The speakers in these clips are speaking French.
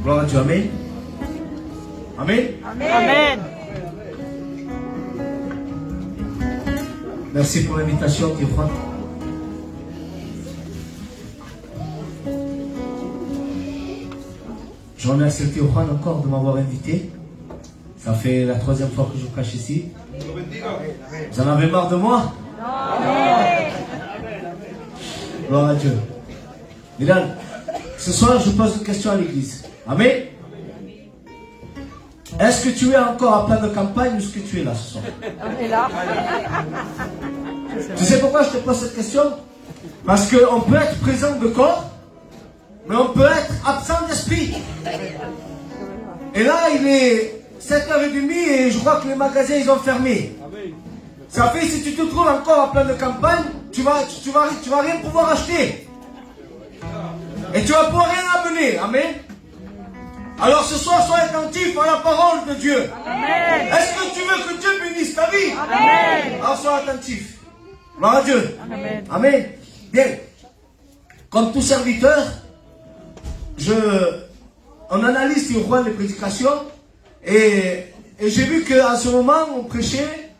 Gloire à Dieu. Amen. Amen. Amen. Merci pour l'invitation, Théophane. Je remercie Théophane encore de m'avoir invité. Ça fait la 3e fois que je prêche ici. Vous en avez marre de moi? Gloire à Dieu. Milan, ce soir je pose une question à l'église. Amen. Est-ce que tu es encore à plein de campagne ou est-ce que tu es là ce soir? On est là. Tu sais pourquoi je te pose cette question? Parce qu'on peut être présent de corps, mais on peut être absent d'esprit. Et là, il est 7h30 et je crois que les magasins ils ont fermé. Ça fait si tu te trouves encore à plein de campagne, tu vas rien pouvoir acheter. Et tu vas pouvoir rien amener. Amen. Alors ce soir, sois attentif à la parole de Dieu. Amen. Est-ce que tu veux que Dieu bénisse ta vie? Amen. Alors sois attentif. Gloire à Dieu. Amen. Amen. Bien. Comme tout serviteur, on analyse sur Juan les prédications et j'ai vu qu'en ce moment, on prêchait,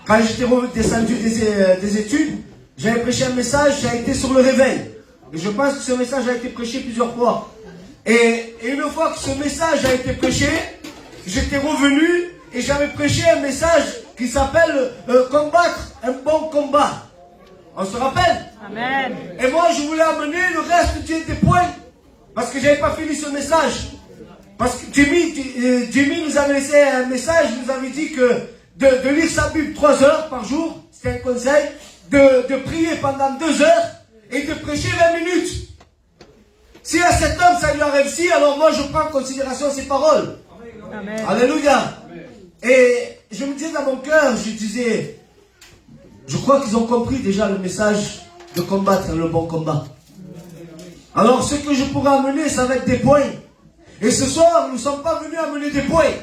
quand j'étais descendu des études, j'avais prêché un message qui a été sur le réveil. Et je pense que ce message a été prêché plusieurs fois. Et une fois que ce message a été prêché, j'étais revenu et j'avais prêché un message qui s'appelle combattre un bon combat. On se rappelle? Amen. Et moi je voulais amener le reste des points parce que j'avais pas fini ce message. Parce que Jimmy nous avait laissé un message, il nous avait dit que de lire sa Bible 3 heures par jour, c'était un conseil, de prier pendant 2 heures et de prêcher 20 minutes. Si à cet homme ça lui a réussi, alors moi je prends en considération ses paroles. Amen. Alléluia. Et je me disais dans mon cœur, je disais, je crois qu'ils ont compris déjà le message de combattre le bon combat. Alors ce que je pourrais amener, ça va être des points. Et ce soir, nous ne sommes pas venus amener des points.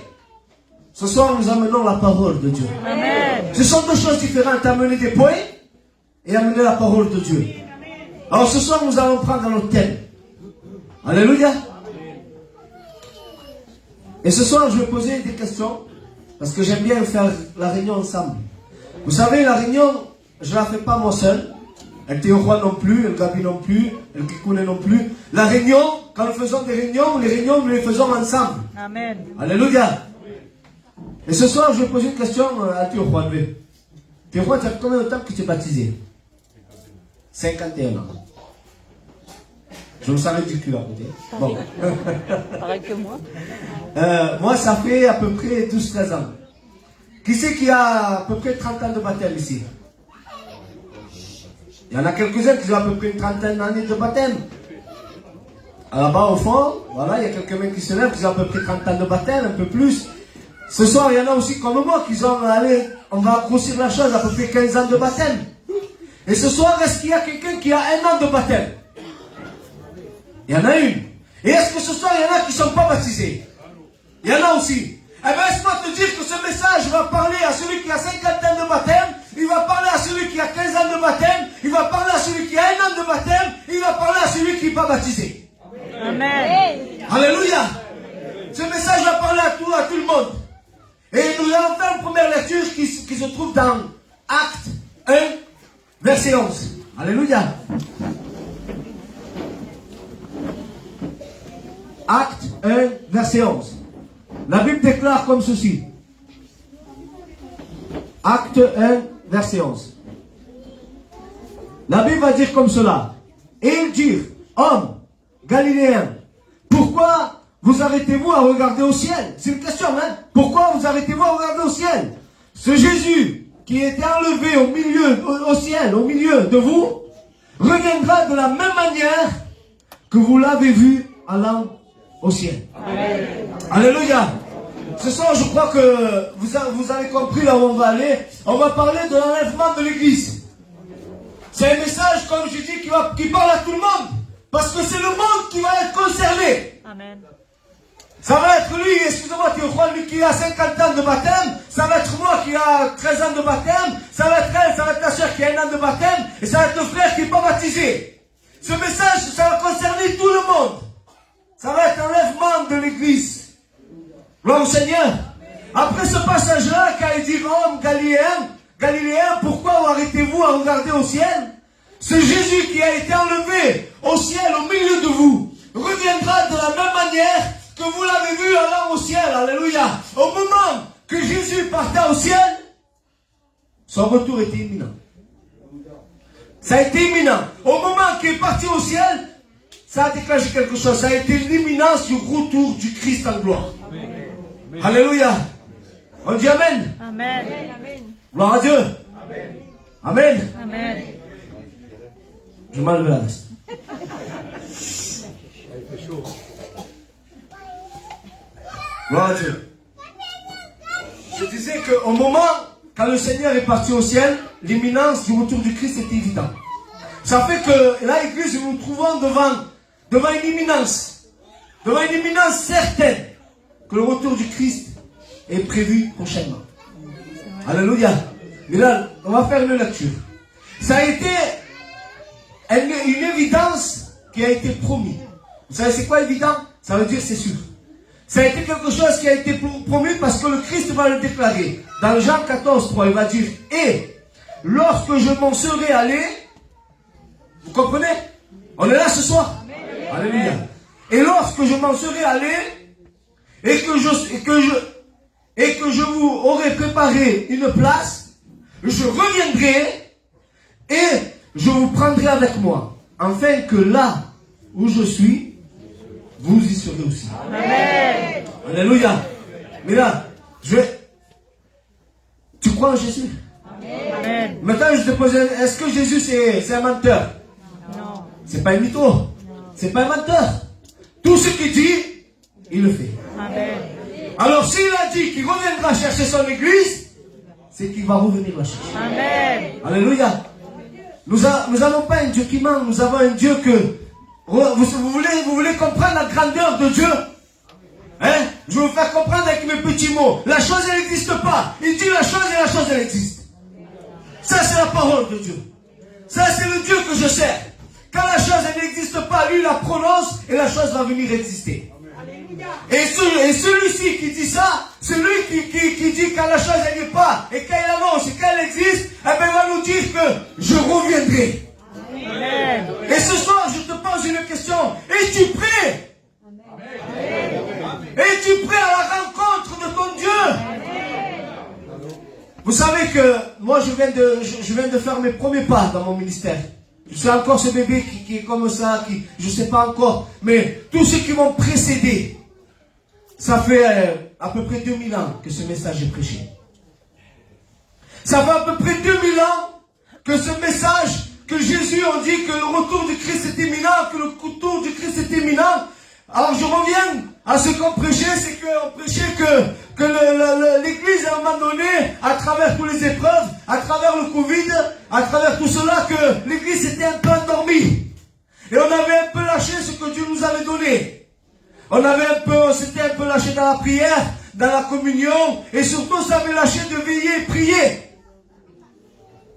Ce soir, nous amenons la parole de Dieu. Amen. Ce sont deux choses différentes, amener des points et amener la parole de Dieu. Alors ce soir, nous allons prendre notre thème. Alléluia. Et ce soir, je vais poser des questions, parce que j'aime bien faire la réunion ensemble. Vous savez, la réunion, je ne la fais pas moi seul. El Théophane non plus, El Gabi non plus, El Kikoune non plus. La réunion, quand nous faisons des réunions, les réunions, nous les faisons ensemble. Amen. Alléluia. Et ce soir, je vais poser une question à Théophane. Théophane, ça fait combien de temps que tu es baptisé? 51 ans. Je me sens ridicule à côté. Bon. Pareil que moi. Moi, ça fait à peu près 12-13 ans. Qui c'est qui a à peu près 30 ans de baptême ici? Il y en a quelques-uns qui ont à peu près une trentaine d'années de baptême. Là-bas au fond, voilà, il y a quelques-uns qui se lèvent, qui ont à peu près 30 ans de baptême, un peu plus. Ce soir, il y en a aussi comme moi qui ont allé, on va grossir la chose, à peu près 15 ans de baptême. Et ce soir, est-ce qu'il y a quelqu'un qui a 1 an de baptême? Il y en a une. Et est-ce que ce soir, il y en a qui ne sont pas baptisés? Il y en a aussi. Eh bien, laisse-moi te dire que ce message va parler à celui qui a 50 ans de baptême, il va parler à celui qui a 15 ans de bâtême, il va parler à celui qui a 1 an de baptême, il va parler à celui qui n'est pas baptisé. Amen. Alléluia. Ce message va parler à tout le monde. Et nous allons faire une première lecture qui se trouve dans Acte 1, verset 11. Alléluia. Acte 1, verset 11. La Bible déclare comme ceci. Acte 1, verset 11. La Bible va dire comme cela. Et ils dirent, hommes galiléens, pourquoi vous arrêtez-vous à regarder au ciel? C'est une question, hein? Pourquoi vous arrêtez-vous à regarder au ciel? Ce Jésus qui était enlevé au ciel, au milieu de vous, reviendra de la même manière que vous l'avez vu allant au ciel. Amen. Alléluia. Ce soir, je crois que vous avez compris là où on va aller. On va parler de l'enlèvement de l'église. C'est un message, comme je dis, qui parle à tout le monde. Parce que c'est le monde qui va être concerné. Amen. Ça va être lui, excusez-moi, Théophane, lui qui a 50 ans de baptême. Ça va être moi qui a 13 ans de baptême. Ça va être elle, ça va être la soeur qui a 1 an de baptême. Et ça va être le frère qui n'est pas baptisé. Ce message, ça va concerner tout le monde. Ça va être l'enlèvement de l'église. Gloire au Seigneur. Après ce passage-là, quand il dit Rome, Galiléens, pourquoi arrêtez-vous à regarder au ciel? C'est Jésus qui a été enlevé au ciel au milieu de vous. Reviendra de la même manière que vous l'avez vu allant au ciel. Alléluia. Au moment que Jésus partait au ciel, son retour était imminent. Ça a été imminent. Au moment qu'il est parti au ciel, ça a déclenché quelque chose. Ça a été l'imminence du retour du Christ en gloire. Amen. Alléluia. On dit Amen. Amen. Gloire à Dieu. Amen. Amen. Je m'enlève la veste. Gloire à Dieu. Je disais qu'au moment, quand le Seigneur est parti au ciel, l'imminence du retour du Christ était évidente. Ça fait que là, l'église, nous nous trouvons devant une imminence certaine, que le retour du Christ est prévu prochainement. Alléluia. Mais là, on va faire une lecture. Ça a été une évidence qui a été promise. Vous savez, c'est quoi évident? Ça veut dire c'est sûr. Ça a été quelque chose qui a été promis parce que le Christ va le déclarer. Dans Jean 14, 3, il va dire, et lorsque je m'en serai allé, vous comprenez? On est là ce soir. Amen. Alléluia. Et lorsque je m'en serai allé, et que je vous aurai préparé une place, je reviendrai et je vous prendrai avec moi, afin que là où je suis, vous y serez aussi. Amen. Alléluia. Mais là, tu crois en Jésus? Amen. Maintenant, je te pose, est-ce que Jésus c'est un menteur? Non. C'est pas un mytho. C'est pas un menteur. Tout ce qu'il dit, il le fait. Amen. Alors, s'il a dit qu'il reviendra chercher son église, c'est qu'il va revenir la chercher. Amen. Alléluia. Nous n'avons pas un Dieu qui ment, nous avons un Dieu que... Vous voulez comprendre la grandeur de Dieu? Hein? Je vais vous faire comprendre avec mes petits mots. La chose, elle n'existe pas. Il dit la chose et la chose, elle existe. Ça, c'est la parole de Dieu. Ça, c'est le Dieu que je sers. Quand la chose, elle n'existe pas, lui, il la prononce et la chose va venir exister. Et celui-ci qui dit ça, c'est lui qui dit quand la chose, elle n'est pas, et quand il annonce, et quand elle existe, eh bien, il va nous dire que je reviendrai. Amen. Et ce soir, je te pose une question. Es-tu prêt? Es-tu prêt à la rencontre de ton Dieu? Vous savez que moi, je viens de faire mes premiers pas dans mon ministère. Je suis encore ce bébé qui est comme ça, je ne sais pas encore. Mais tous ceux qui m'ont précédé, ça fait à peu près 2000 ans que ce message est prêché. Ça fait à peu près 2000 ans que ce message, que Jésus a dit que le retour du Christ est imminent, que le retour du Christ est imminent. Alors je reviens à ce qu'on prêchait, c'est qu'on prêchait que l'Église à un moment donné, à travers toutes les épreuves, à travers le Covid, à travers tout cela, que l'Église était un peu endormie. Et on avait un peu lâché ce que Dieu nous avait donné. On s'était un peu lâché dans la prière, dans la communion, et surtout on s'avait lâché de veiller et prier.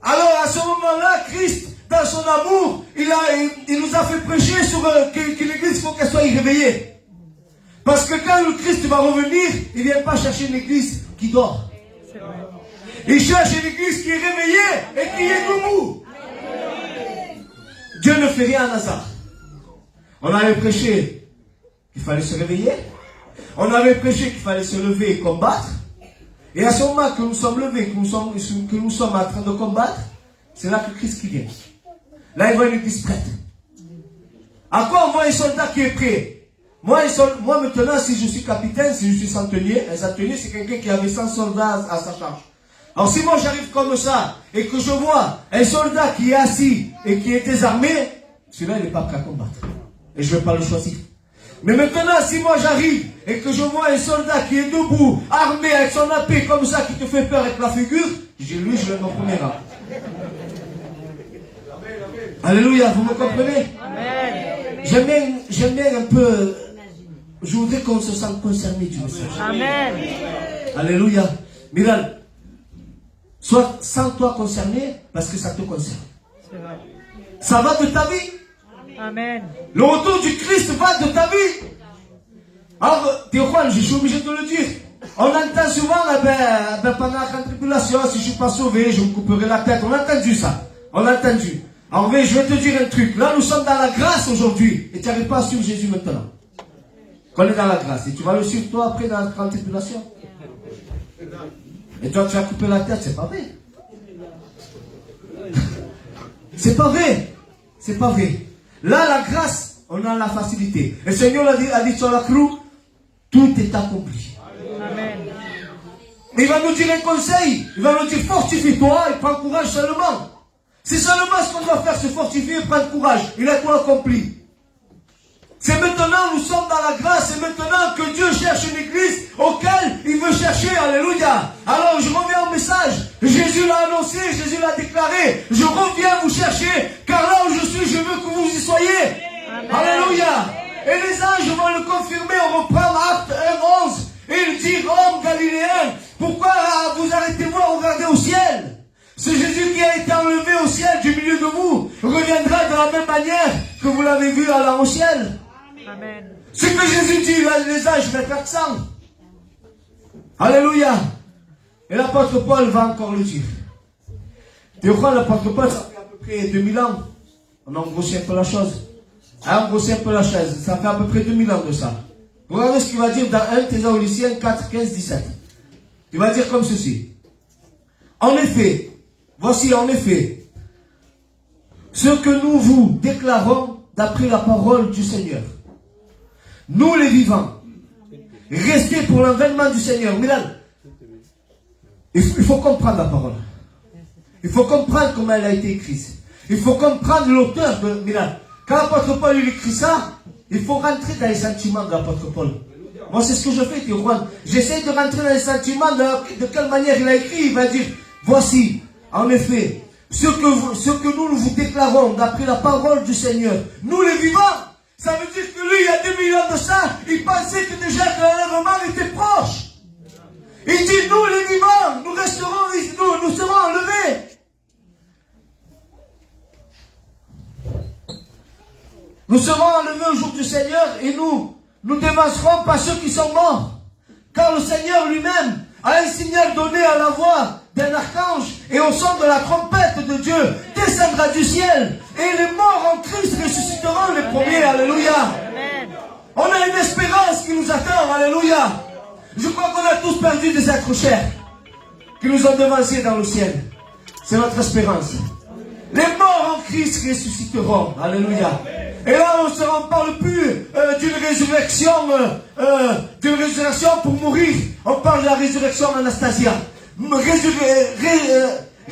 Alors à ce moment-là, Christ, dans son amour, il nous a fait prêcher sur que l'église, il faut qu'elle soit réveillée. Parce que quand le Christ va revenir, il ne vient pas chercher une église qui dort. Il cherche une église qui est réveillée et qui est debout. Dieu ne fait rien en hasard. On avait prêché qu'il fallait se réveiller. On avait prêché qu'il fallait se lever et combattre. Et à ce moment que nous sommes levés, que nous sommes en train de combattre, c'est là que Christ qui vient. Là, il voit une église prête. À quoi on voit un soldat qui est prêt? Moi, maintenant, si je suis capitaine, si je suis centenier, un centenier, c'est quelqu'un qui avait 100 soldats à sa charge. Alors, si moi j'arrive comme ça, et que je vois un soldat qui est assis et qui est désarmé, celui-là, il n'est pas prêt à combattre. Et je ne vais pas le choisir. Mais maintenant, si moi j'arrive et que je vois un soldat qui est debout, armé avec son épée comme ça, qui te fait peur avec la figure, je dis, lui, je vais mon premier rang. Alléluia, vous me comprenez? J'aime bien un peu, je voudrais qu'on se sente concerné du message. Amen. Alléluia. Miral, sois sans toi concerné parce que ça te concerne. Ça va de ta vie? Amen. Le retour du Christ va de ta vie. Alors, Théophane, je suis obligé de le dire. On entend souvent, pendant la tribulation, si je ne suis pas sauvé, je me couperai la tête. On a entendu ça. On a entendu. Alors, je vais te dire un truc. Là, nous sommes dans la grâce aujourd'hui. Et tu n'arrives pas à suivre Jésus maintenant. Qu'on est dans la grâce. Et tu vas le suivre toi après dans la grande tribulation. Et toi, tu vas couper la tête. C'est pas vrai. C'est pas vrai. C'est pas vrai. Là, la grâce, on a la facilité. Et le Seigneur a dit sur la croix, tout est accompli. Amen. Il va nous dire un conseil. Il va nous dire, fortifie-toi et prends courage seulement. C'est seulement ce qu'on doit faire, se fortifier et prendre courage. Il a tout accompli. C'est maintenant, nous sommes dans la grâce, c'est maintenant que Dieu cherche une église auquel il veut chercher. Alléluia. Alors, je reviens au message. Jésus l'a annoncé, Jésus l'a déclaré. Je reviens vous chercher, car là où je suis, je veux que vous y soyez. Amen. Alléluia. Et les anges vont le confirmer. On reprend Acte 1:11. Et il dit, homme galiléen, pourquoi vous arrêtez-vous à regarder au ciel? Ce Jésus qui a été enlevé au ciel du milieu de vous reviendra de la même manière que vous l'avez vu allant au ciel. Amen. Ce que Jésus dit, les anges mettent l'accent. Alléluia. Et l'apôtre Paul va encore le dire. Tu crois l'apôtre Paul, ça fait à peu près 2000 ans. On a engrossi un peu la chose. On a engrossi un peu la chaise. Ça fait à peu près 2000 ans de ça. Regardez ce qu'il va dire dans 1 Thessaloniciens 4, 15, 17. Il va dire comme ceci. En effet, voici en effet ce que nous vous déclarons d'après la parole du Seigneur. Nous les vivants, restez pour l'avènement du Seigneur. Milan, il faut comprendre la parole. Il faut comprendre comment elle a été écrite. Il faut comprendre l'auteur de Milan. Quand l'apôtre Paul il écrit ça, il faut rentrer dans les sentiments de l'apôtre Paul. Moi, c'est ce que je fais, Théophane. J'essaie de rentrer dans les sentiments de quelle manière il a écrit. Il va dire, voici, en effet, ce que nous vous déclarons d'après la parole du Seigneur. Nous les vivants. Ça veut dire que lui, il y a 2000 ans de ça, il pensait que déjà que l'enlèvement était proche. Il dit, nous les vivants, nous resterons, nous serons enlevés. Nous serons enlevés au jour du Seigneur et nous dévancerons pas ceux qui sont morts. Car le Seigneur lui-même a un signal donné à la voix d'un archange et au son de la trompette de Dieu descendra du ciel et les morts en Christ ressusciteront les premiers. Alléluia. Amen. On a une espérance qui nous attend. Alléluia. Je crois qu'on a tous perdu des êtres chers qui nous ont devancés dans le ciel. C'est notre espérance. Les morts en Christ ressusciteront. Alléluia. Et là, on ne parle plus d'une résurrection pour mourir. On parle de la résurrection Anastasia.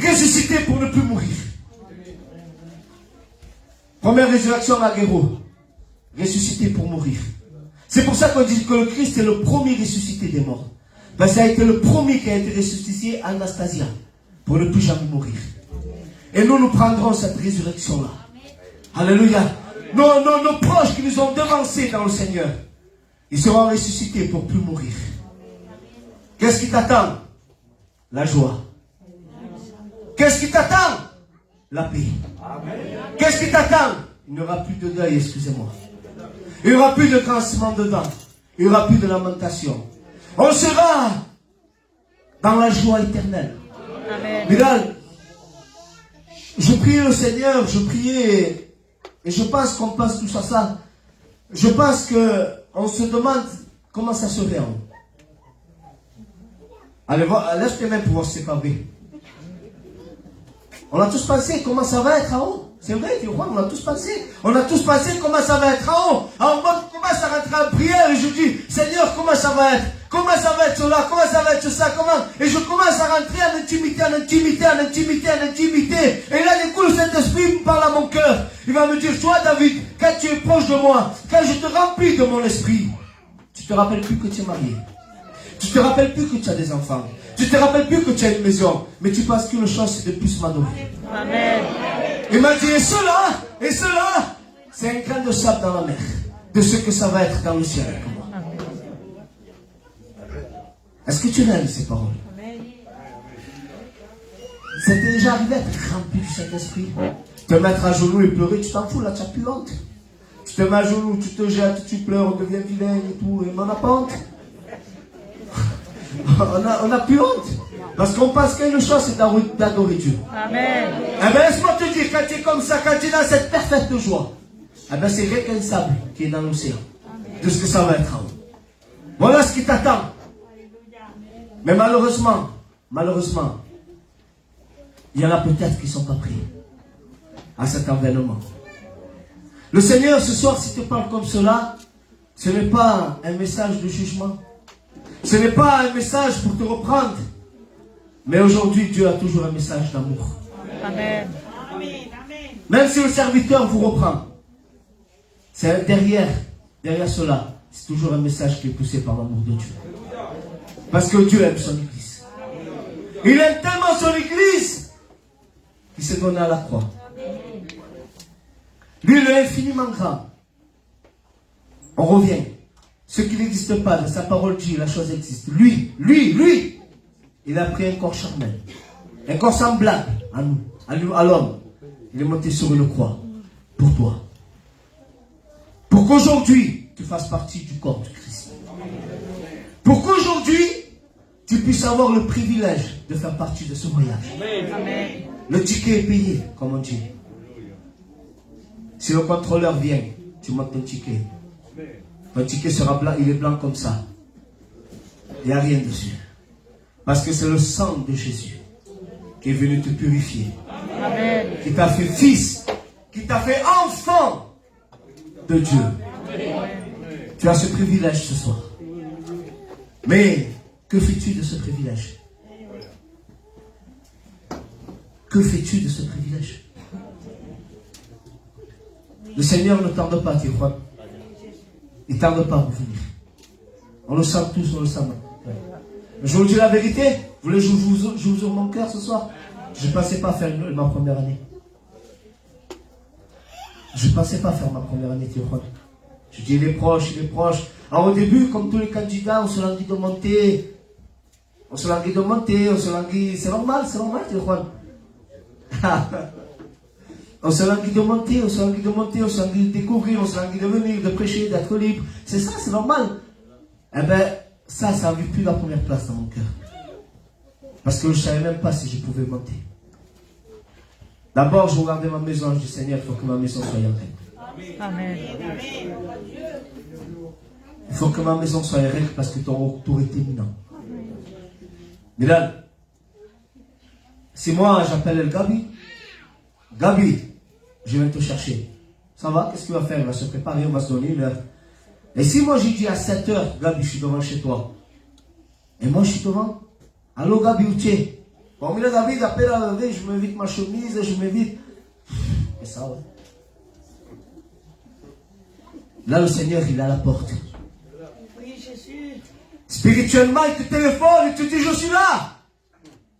Ressusciter pour ne plus mourir. Première résurrection à Guéro. Ressusciter pour mourir. C'est pour ça qu'on dit que le Christ est le premier ressuscité des morts. Ben, ça a été le premier qui a été ressuscité à Anastasia. Pour ne plus jamais mourir. Et nous prendrons cette résurrection-là. Alléluia. Nos proches qui nous ont devancés dans le Seigneur, ils seront ressuscités pour plus mourir. Qu'est-ce qui t'attend? La joie. Qu'est-ce qui t'attend? La paix. Qu'est-ce qui t'attend? Il n'y aura plus de deuil, excusez-moi. Il n'y aura plus de grincement de dents. Il n'y aura plus de lamentation. On sera dans la joie éternelle. Amen. Bilal, je priais le Seigneur, je priais... Et je pense qu'on pense tous à ça. Je pense qu'on se demande comment ça serait en haut. Allez, lève tes mains pour voir si c'est pas vrai. On a tous pensé comment ça va être en haut. C'est vrai, tu vois, on a tous pensé. On a tous pensé comment ça va être en haut. Alors moi, je commence à rentrer en prière et je dis, Seigneur, comment ça va être? Comment ça va être cela? Comment ça va être ça? Comment? Et je commence à rentrer en intimité, en intimité, en intimité, en intimité. Et là, du coup, le Saint-Esprit me parle à mon cœur. Il va me dire, toi, David, quand tu es proche de moi, quand je te remplis de mon esprit, tu te rappelles plus que tu es marié. Tu te rappelles plus que tu as des enfants. Tu te rappelles plus que tu as une maison. Mais tu penses qu'une chose, c'est de plus manœuvrer. Amen. Il m'a dit, et cela, c'est un grain de sable dans la mer. De ce que ça va être dans le ciel. Est-ce que tu l'aimes ces paroles? C'est déjà arrivé à être rempli du Saint-Esprit. Te mettre à genoux et pleurer, tu t'en fous là, tu n'as plus honte. te mets à genoux, tu te jettes, tu pleures, on devient vilain et tout, et on n'a pas honte. On n'a plus honte. Parce qu'on pense qu'une chose, c'est d'adorer Dieu. Amen. Eh bien, laisse-moi te dire, quand tu es comme ça, quand tu es dans cette parfaite joie, eh bien, c'est rien qu'un sable qui est dans l'océan. De ce que ça va être en haut. Voilà ce qui t'attend. Mais malheureusement, il y en a peut-être qui ne sont pas pris à cet environnement. Le Seigneur, ce soir, s'il te parle comme cela, ce n'est pas un message de jugement. Ce n'est pas un message pour te reprendre. Mais aujourd'hui, Dieu a toujours un message d'amour. Amen. Même si le serviteur vous reprend, c'est derrière cela, c'est toujours un message qui est poussé par l'amour de Dieu. Parce que Dieu aime son Église. Il aime tellement son Église qu'il s'est donné à la croix. Lui, il est infiniment grand. On revient. Ce qui n'existe pas, de sa parole dit, la chose existe. Lui, il a pris un corps charnel. Un corps semblable à nous, à l'homme. Il est monté sur une croix. Pour toi. Pour qu'aujourd'hui, tu fasses partie du corps de Christ. Pour qu'aujourd'hui, tu puisses avoir le privilège de faire partie de ce voyage. Amen. Le ticket est payé, comme on dit. Si le contrôleur vient, tu montes ton ticket. Ton ticket sera blanc, il est blanc comme ça. Il n'y a rien dessus. Parce que c'est le sang de Jésus qui est venu te purifier. Amen. Qui t'a fait fils, qui t'a fait enfant de Dieu. Tu as ce privilège ce soir. Mais que fais-tu de ce privilège? Que fais-tu de ce privilège? Le Seigneur ne tarde pas, tu crois? Il ne tarde pas à revenir. On le sent tous, on le sent. Je vous dis la vérité. Vous voulez que je vous ouvre mon cœur ce soir? Je ne pensais pas faire ma première année. Je ne pensais pas faire ma première année, tu crois? Je dis, il est proche. Alors au début, comme tous les candidats, on se languit de monter. C'est normal, tu crois? On se languit de monter, on se languit de découvrir, on se languit de venir, de prêcher, d'être libre. C'est ça, c'est normal. Eh bien, ça n'a vu plus la première place dans mon cœur. Parce que je ne savais même pas si je pouvais monter. D'abord, je regardais ma maison, je dis, Seigneur, il faut que ma maison soit règle. Amen. Il faut que ma maison soit règle parce que ton retour est imminent. Mesdames, si moi j'appelle El Gabi, je viens te chercher. Ça va? Qu'est-ce qu'il va faire? Il va se préparer, on va se donner une heure. Et si moi j'ai dit à 7 heures, Gabi, je suis devant chez toi. Et moi je suis devant. Allô Gabi, où tu es? Bon, mais le Gabi, il appelle à lever, je m'évite ma chemise, je m'évite. Et ça, ouais. Là, le Seigneur, il est à la porte. Oui, Jésus. Spirituellement, il te téléphone, il te dit, je suis là.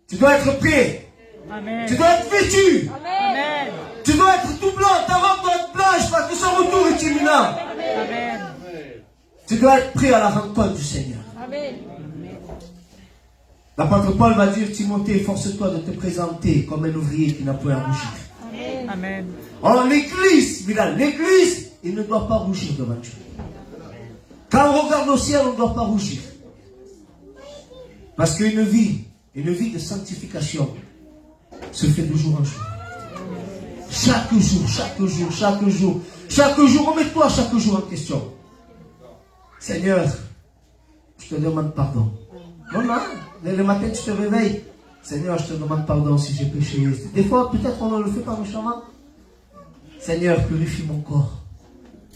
Tu dois être prêt. Amen. Tu dois être vêtu. Amen. Tu dois être tout blanc, ta robe doit être blanche parce que son retour est imminent. Amen. Tu dois être prêt à la rencontre du Seigneur. Amen. L'apôtre Paul va dire, Timothée, force-toi de te présenter comme un ouvrier qui n'a point à rougir. Amen. Alors l'église, il ne doit pas rougir devant Dieu. Quand on regarde au ciel, on ne doit pas rougir. Parce qu'une vie de sanctification se fait de jour en jour. Chaque jour, remets-toi chaque jour en question. Seigneur, je te demande pardon. Non, le matin tu te réveilles. Seigneur, je te demande pardon si j'ai péché. Des fois, peut-être on ne le fait pas méchamment. Seigneur, purifie mon corps.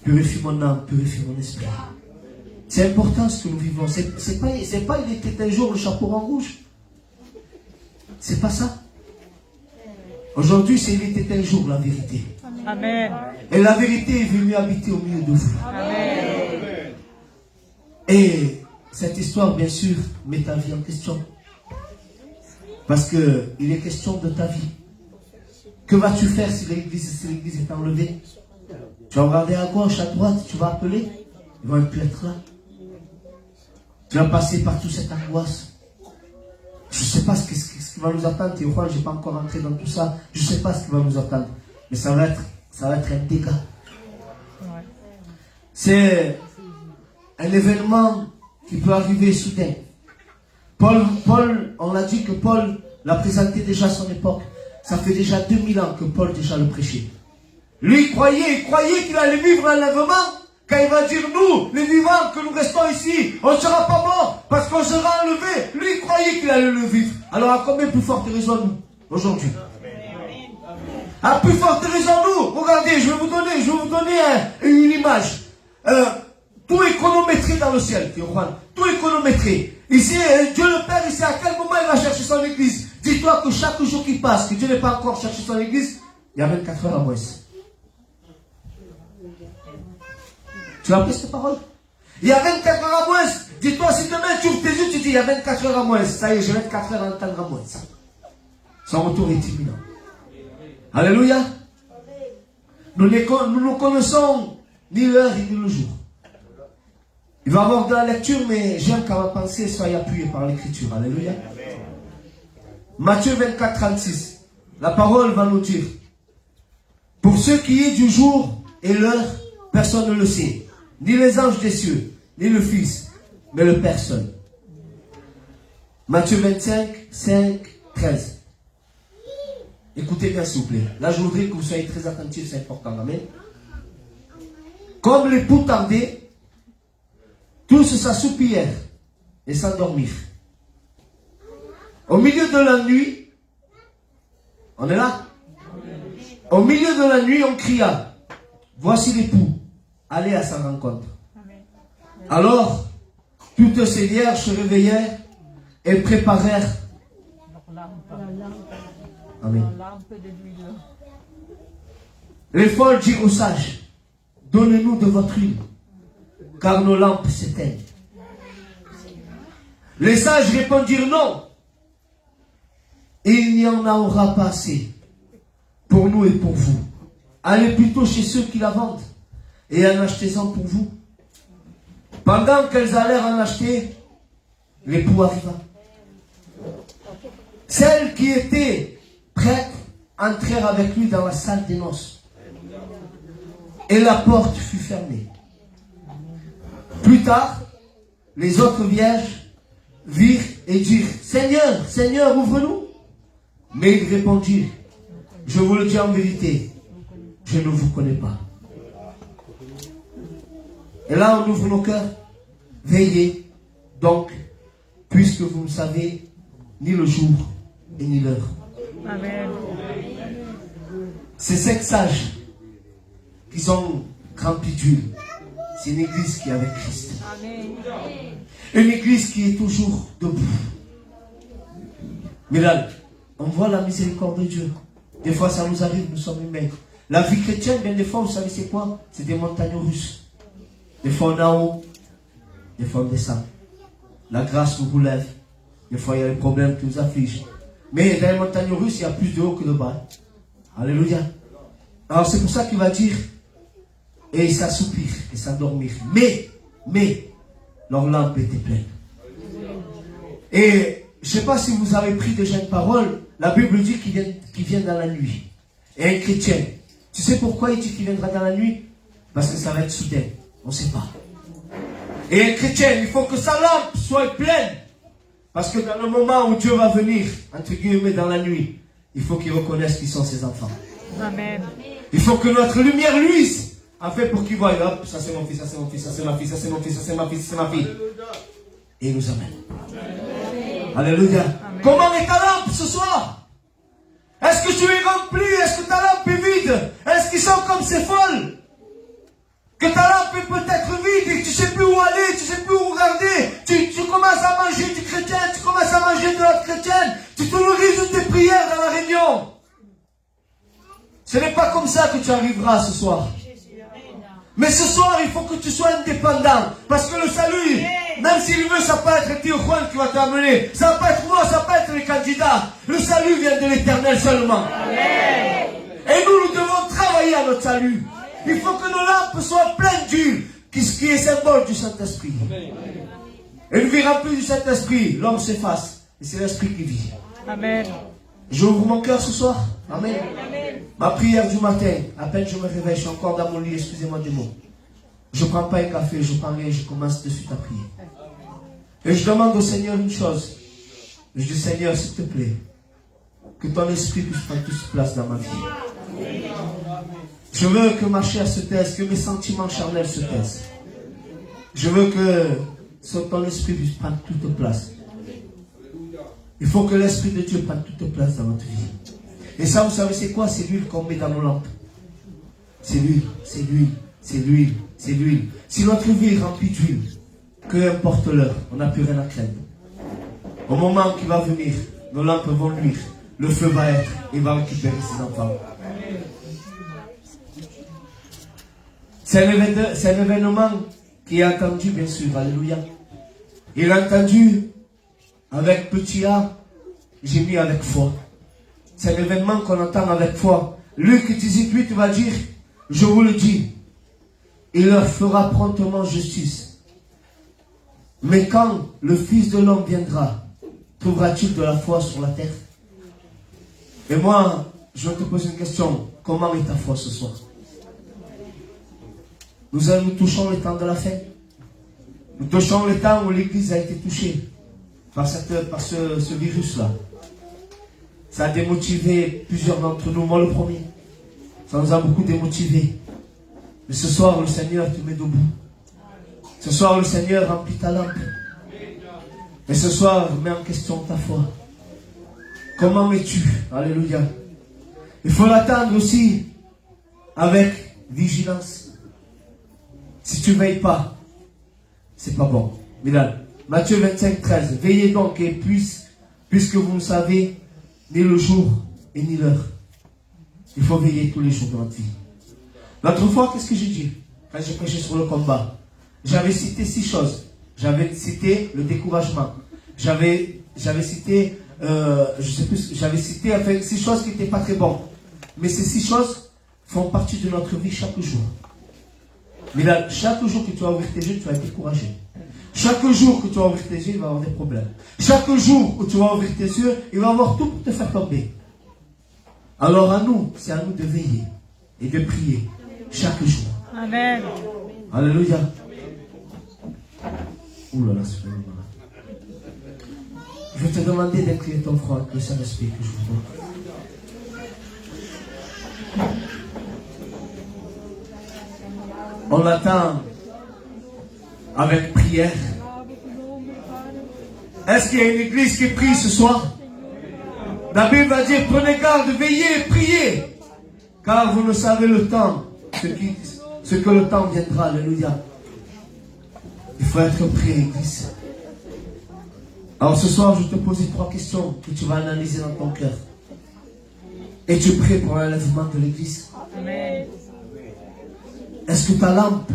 Purifie mon âme, purifie mon esprit. C'est important ce que nous vivons. C'est pas il était un jour le chapeau en rouge. C'est pas ça. Aujourd'hui, c'est il était un jour la vérité. Amen. Et la vérité est venue habiter au milieu de vous. Amen. Et cette histoire, bien sûr, met ta vie en question. Parce qu'il est question de ta vie. Que vas-tu faire si l'église est enlevée? Tu vas regarder à gauche, à droite, tu vas appeler. Ils vont plus être là. Tu vas passer par toute cette angoisse. Je ne sais pas ce qui va nous attendre. Je n'ai pas encore entré dans tout ça. Je ne sais pas ce qui va nous attendre. Mais ça va être un dégât. Ouais. C'est un événement qui peut arriver soudain. Paul, on a dit que Paul l'a présenté déjà à son époque. Ça fait déjà 2000 ans que Paul déjà le prêchait. Lui, il croyait qu'il allait vivre un enlèvement. Quand il va dire, nous, les vivants, que nous restons ici, on ne sera pas morts parce qu'on sera enlevés. Lui, il croyait qu'il allait le vivre. Alors, à combien plus forte raison nous, aujourd'hui? À plus forte raison nous. Regardez, je vais vous donner une image. Tout est chronométré dans le ciel, Yohan. Tout est chronométré. Ici, Dieu le Père, il sait à quel moment il va chercher son église. Dis-toi que chaque jour qui passe, que Dieu n'est pas encore cherché son église, il y a 24 heures à moins. Tu as appris cette parole? Il y a 24 heures à moins. Dis-toi, si demain tu ouvres tes yeux, tu dis, il y a 24 heures à moins. Ça y est, j'ai 24 heures à entendre à moins. Son retour est imminent. Alléluia. Nous ne connaissons ni l'heure ni le jour. Il va y avoir de la lecture, mais j'aime qu'à ma pensée soit appuyée par l'écriture. Alléluia. Matthieu 24, 36. La parole va nous dire, pour ce qui est du jour et l'heure, personne ne le sait. Ni les anges des cieux, ni le Fils, mais le Père seul. Matthieu 25, 5, 13. Écoutez bien s'il vous plaît. Là je voudrais que vous soyez très attentifs, c'est important. Amen. Comme l'époux tardait, tous s'assoupirent et s'endormirent. Au milieu de la nuit, on est là? Au milieu de la nuit, on cria, voici l'époux, allez à sa rencontre. Alors, toutes ces vierges se réveillèrent et préparèrent. Amen. Les folles dirent aux sages, donnez-nous de votre huile, car nos lampes s'éteignent. Les sages répondirent non. Il n'y en aura pas assez pour nous et pour vous. Allez plutôt chez ceux qui la vendent et en achetez-en pour vous. Pendant qu'elles allèrent en acheter, l'époux arriva. Celles qui étaient prêtes entrèrent avec lui dans la salle des noces. Et la porte fut fermée. Plus tard, les autres vierges virent et dirent, Seigneur, Seigneur, ouvre-nous. Mais ils répondirent, je vous le dis en vérité, je ne vous connais pas. Et là, on ouvre nos cœurs. Veillez donc, puisque vous ne savez ni le jour et ni l'heure. Amen. Ces 5 sages qui sont remplis d'huile, c'est une église qui est avec Christ. Amen. Une église qui est toujours debout. Mais là, on voit la miséricorde de Dieu. Des fois, ça nous arrive, nous sommes humains. La vie chrétienne, bien des fois, vous savez c'est quoi? C'est des montagnes russes. Des fois, on est en haut. Des fois, on descend. La grâce nous relève. Des fois, il y a des problèmes qui nous affligent. Mais dans les montagnes russes, il y a plus de haut que de bas. Alléluia. Alors, c'est pour ça qu'il va dire, et ils s'assoupirent et s'endormirent. Mais, leur lampe était pleine. Et je ne sais pas si vous avez pris déjà une parole. La Bible dit qu'il vient dans la nuit. Et un chrétien, tu sais pourquoi il dit qu'il viendra dans la nuit? Parce que ça va être soudain. On ne sait pas. Et un chrétien, il faut que sa lampe soit pleine. Parce que dans le moment où Dieu va venir, entre guillemets, dans la nuit, il faut qu'il reconnaisse qui sont ses enfants. Amen. Il faut que notre lumière luise. Afin pour qu'il voie, hop, ça c'est mon fils, ça c'est mon fils, ça c'est ma fille, ça c'est mon fils, ça c'est ma fille, ça c'est ma fille. Et il nous amène. Alléluia. Amen. Comment est ta lampe ce soir? Est-ce que tu es rempli? Est-ce que ta lampe est vide? Est-ce qu'ils sont comme ces folles? Que ta lampe est peut-être vide et que tu ne sais plus où aller, tu ne sais plus où regarder. Tu commences à manger du chrétien, tu commences à manger de l'autre chrétienne. Tu te nourris de tes prières dans la réunion. Ce n'est pas comme ça que tu arriveras ce soir. Mais ce soir, il faut que tu sois indépendant. Parce que le salut, même s'il veut, ça peut être Tio Juan qui va t'amener. Ça peut être moi, ça peut être les candidats. Le salut vient de l'Éternel seulement. Amen. Et nous devons travailler à notre salut. Il faut que nos lampes soient pleines d'huile, qui est symbole du Saint-Esprit. Une vie remplie du Saint-Esprit, l'homme s'efface. Et c'est l'Esprit qui vit. Amen. J'ouvre mon cœur ce soir. Amen. Amen. Ma prière du matin, à peine je me réveille, je suis encore dans mon lit, excusez-moi du mot. Je ne prends pas un café, je prends rien, je commence de suite à prier. Et je demande au Seigneur une chose. Je dis, Seigneur, s'il te plaît, que ton esprit puisse prendre toute place dans ma vie. Je veux que ma chair se taise, que mes sentiments charnels se taisent. Je veux que ton esprit puisse prendre toute place. Il faut que l'Esprit de Dieu prenne toute place dans notre vie. Et ça, vous savez, c'est quoi? C'est l'huile qu'on met dans nos lampes. C'est l'huile, c'est l'huile, c'est l'huile, c'est l'huile. Si notre vie est remplie d'huile, peu importe l'heure, on n'a plus rien à craindre. Au moment qui va venir, nos lampes vont luire, le feu va être, et va récupérer ses enfants. C'est un événement qui est attendu, bien sûr, alléluia. Il a entendu avec petit A, j'ai mis avec foi. C'est un événement qu'on entend avec foi. Luc 18:8 va dire, je vous le dis, il leur fera promptement justice. Mais quand le Fils de l'homme viendra, trouvera-t-il de la foi sur la terre? Et moi, je vais te poser une question. Comment est ta foi ce soir? Nous touchons le temps de la fin. Nous touchons le temps où l'Église a été touchée par ce virus-là. Ça a démotivé plusieurs d'entre nous, moi le premier. Ça nous a beaucoup démotivés. Mais ce soir, le Seigneur te met debout. Ce soir, le Seigneur remplit ta lampe. Et ce soir, mets en question ta foi. Comment es-tu? Alléluia. Il faut l'attendre aussi avec vigilance. Si tu ne veilles pas, c'est pas bon. Matthieu 25:13. Veillez donc et puisque vous ne savez ni le jour et ni l'heure. Il faut veiller tous les jours de notre vie. L'autre fois, qu'est-ce que j'ai dit? Quand j'ai prêché sur le combat, j'avais cité 6 choses. J'avais cité le découragement. J'avais cité, j'avais cité enfin, 6 choses qui n'étaient pas très bonnes. Mais ces 6 choses font partie de notre vie chaque jour. Mais là, chaque jour que tu vas ouvrir tes yeux, tu vas être découragé. Chaque jour que tu vas ouvrir tes yeux, il va y avoir des problèmes. Chaque jour où tu vas ouvrir tes yeux, il va y avoir tout pour te faire tomber. Alors à nous, c'est à nous de veiller et de prier chaque jour. Amen. Alléluia. Ouh là là, c'est vraiment malade. Je vais te demander d'incliner ton front avec le Saint-Esprit que je vous donne. On l'attend avec prière. Est-ce qu'il y a une église qui prie ce soir? La Bible va dire, prenez garde, veillez, priez. Car vous ne savez le temps, ce que le temps viendra. Alléluia. Il faut être prêt, église. Alors ce soir, je te pose 3 questions que tu vas analyser dans ton cœur. Es-tu prêt pour l'enlèvement de l'église? Amen. Est-ce que ta lampe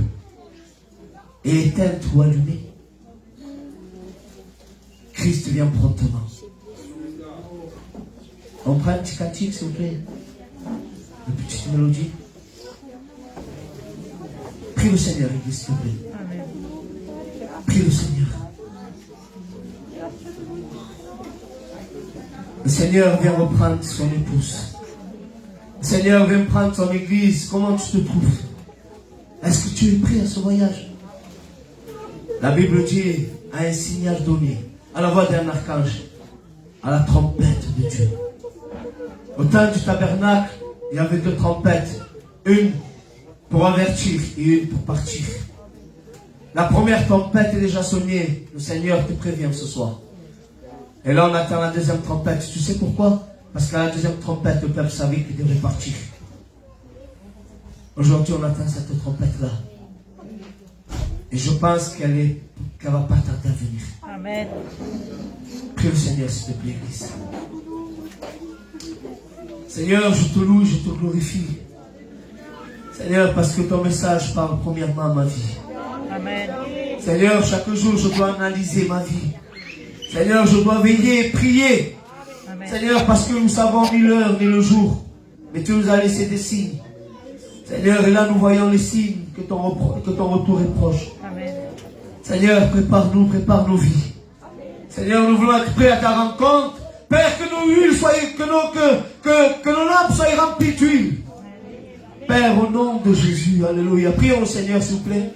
est éteinte ou allumée? Christ vient promptement. On prend un petit cantique, s'il vous plaît. Une petite mélodie. Prie le Seigneur, église, s'il vous plaît. Amen. Prie le Seigneur. Le Seigneur vient reprendre son épouse. Le Seigneur vient prendre son église. Comment tu te trouves? Est-ce que tu es prêt à ce voyage? La Bible dit à un signal donné, à la voix d'un archange, à la trompette de Dieu. Au temps du tabernacle, il y avait 2 trompettes. Une pour avertir et une pour partir. La première trompette est déjà sonnée. Le Seigneur te prévient ce soir. Et là, on attend la deuxième trompette. Tu sais pourquoi? Parce qu'à la deuxième trompette, le peuple savait qu'il devait partir. Aujourd'hui, on attend cette trompette-là. Et je pense qu'elle va pas tarder à venir. Amen. Prie le Seigneur, s'il te plaît, Église. Seigneur, je te loue, je te glorifie. Seigneur, parce que ton message parle premièrement à ma vie. Amen. Seigneur, chaque jour, je dois analyser ma vie. Seigneur, je dois veiller, prier. Amen. Seigneur, parce que nous savons ni l'heure ni le jour. Mais tu nous as laissé des signes. Seigneur, et là, nous voyons les signes que ton retour est proche. Amen. Seigneur, prépare-nous, prépare nos vies. Seigneur, nous voulons être prêts à ta rencontre. Père, que nos huiles soient, que nos lampes soient remplies d'huile. Père, au nom de Jésus, alléluia. Prions le Seigneur, s'il vous plaît.